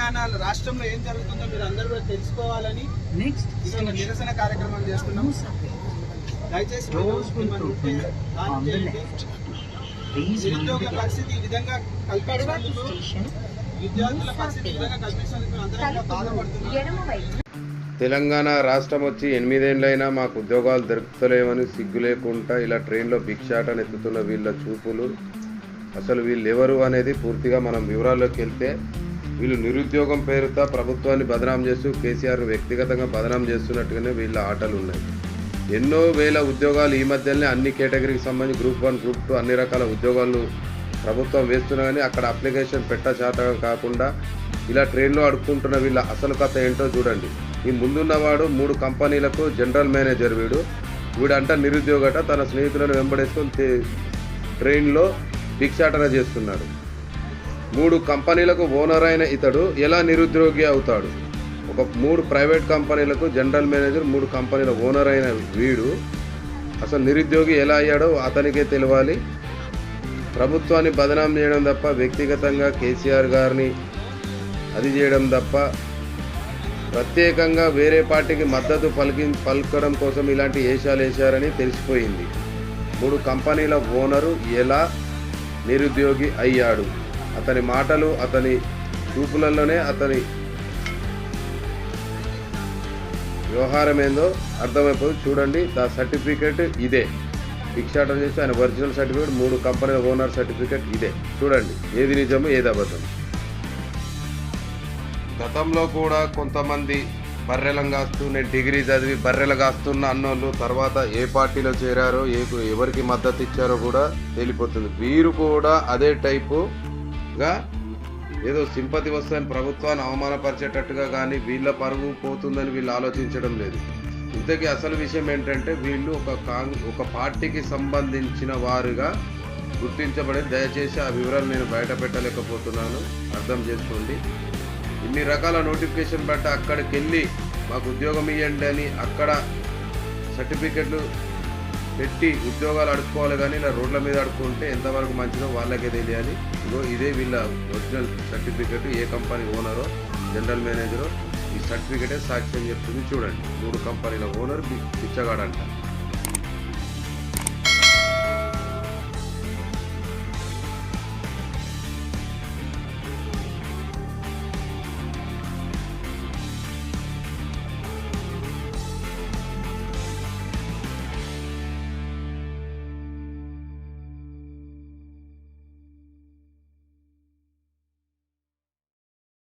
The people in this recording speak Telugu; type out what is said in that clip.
తెలంగాణ రాష్ట్రంలో ఏం జరుగుతుందో మీరు అందరూ కూడా తెలుసుకోవాలని నిరసన కార్యక్రమం చేస్తున్నాం. దయచేసి నిరుద్యోగుల పరిస్థితి ఈ విధంగా కల్పించినందుకు, విద్యార్థుల పరిస్థితి ఈ విధంగా కల్పించినందుకు అందరం బాధపడుతున్నాం. తెలంగాణ రాష్ట్రం వచ్చి 8 ఏళ్ళైనా మాకు ఉద్యోగాలు దొరుకుతలేవని సిగ్గు లేకుండా ఇలా ట్రైన్లో భిక్షాటన ఎత్తుతున్న వీళ్ళ చూపులు, అసలు వీళ్ళు ఎవరు అనేది పూర్తిగా మనం వివరాల్లోకి వెళ్తే, వీళ్ళు నిరుద్యోగం పేరుతో ప్రభుత్వాన్ని బదనాం చేస్తూ కేసీఆర్ను వ్యక్తిగతంగా బదనాం చేస్తున్నట్టుగానే వీళ్ళ ఆటలు ఉన్నాయి. ఎన్నో వేల ఉద్యోగాలు ఈ మధ్యనే అన్ని కేటగిరీకి సంబంధించి గ్రూప్ 1, గ్రూప్ 2 అన్ని రకాల ఉద్యోగాలు ప్రభుత్వం వేస్తున్నా కానీ అక్కడ అప్లికేషన్ పెట్టచాతగా కాకుండా ఇలా ట్రైన్లో అడుక్కుంటున్న వీళ్ళ అసలు కథ ఏంటో చూడండి. ఈ ముందున్నవాడు 3 కంపెనీలకు జనరల్ మేనేజర్, వీడంట నిరుద్యోగట తన స్నేహితులను వెంబడేసుకొని ట్రైన్లో భిక్షాటన చేస్తున్నాడు. 3 కంపెనీలకు ఓనర్ అయిన ఇతడు ఎలా నిరుద్యోగి అవుతాడు? ఒక 3 ప్రైవేట్ కంపెనీలకు జనరల్ మేనేజర్, 3 కంపెనీల ఓనర్ అయిన వీడు అసలు నిరుద్యోగి ఎలా అయ్యాడో అతనికే తెలియాలి. ప్రభుత్వాన్ని బదనాం చేయడం తప్ప, వ్యక్తిగతంగా కేసీఆర్ గారిని అది చేయడం తప్ప, ప్రత్యేకంగా వేరే పార్టీకి మద్దతు పలకడం కోసం ఇలాంటి వేషాలు వేశారని తెలిసిపోయింది. 3 కంపెనీల ఓనరు ఎలా నిరుద్యోగి అయ్యాడు? అతని మాటలు, అతని చూపులలోనే అతని వ్యవహారం ఏందో అర్థమైపోతుంది. చూడండి, దా సర్టిఫికేట్ ఇదే. భిక్షాటన చేసి ఆయన ఒరిజినల్ సర్టిఫికేట్, 3 కంపెనీల ఓనర్ సర్టిఫికేట్ ఇదే. చూడండి ఏది నిజము ఏది అబద్ధం. గతంలో కూడా కొంతమంది బర్రెలం కాస్తూ, నేను డిగ్రీ చదివి బర్రెలు కాస్తున్న అన్నోళ్ళు తర్వాత ఏ పార్టీలో చేరారో, ఎవరికి మద్దతు ఇచ్చారో కూడా తేలిపోతుంది. వీరు కూడా అదే టైపుగా ఏదో సింపతి వస్తుందని ప్రభుత్వాన్ని అవమానపరిచేటట్టుగా కానీ వీళ్ళ పరువు పోతుందని వీళ్ళు ఆలోచించడం లేదు. ఇంతకీ అసలు విషయం ఏంటంటే, వీళ్ళు ఒక పార్టీకి సంబంధించిన వారుగా గుర్తించబడి, దయచేసి ఆ వివరాలు నేను బయట పెట్టలేకపోతున్నాను, అర్థం చేసుకోండి. ఇన్ని రకాల నోటిఫికేషన్ బట్టి అక్కడికి వెళ్ళి మాకు ఉద్యోగం ఇవ్వండి అని అక్కడ సర్టిఫికెట్లు పెట్టి ఉద్యోగాలు అడుక్కోవాలి, కానీ ఇలా రోడ్ల మీద అడుక్కుంటే ఎంతవరకు మంచిదో వాళ్ళకే తెలియాలి. ఇదే వీళ్ళ ఒరిజినల్ సర్టిఫికెట్, ఏ కంపెనీ ఓనరో జనరల్ మేనేజరో ఈ సర్టిఫికెటే సాక్ష్యం చెప్తుంది. చూడండి, 3 కంపెనీల ఓనర్ బిచ్చగాడంట.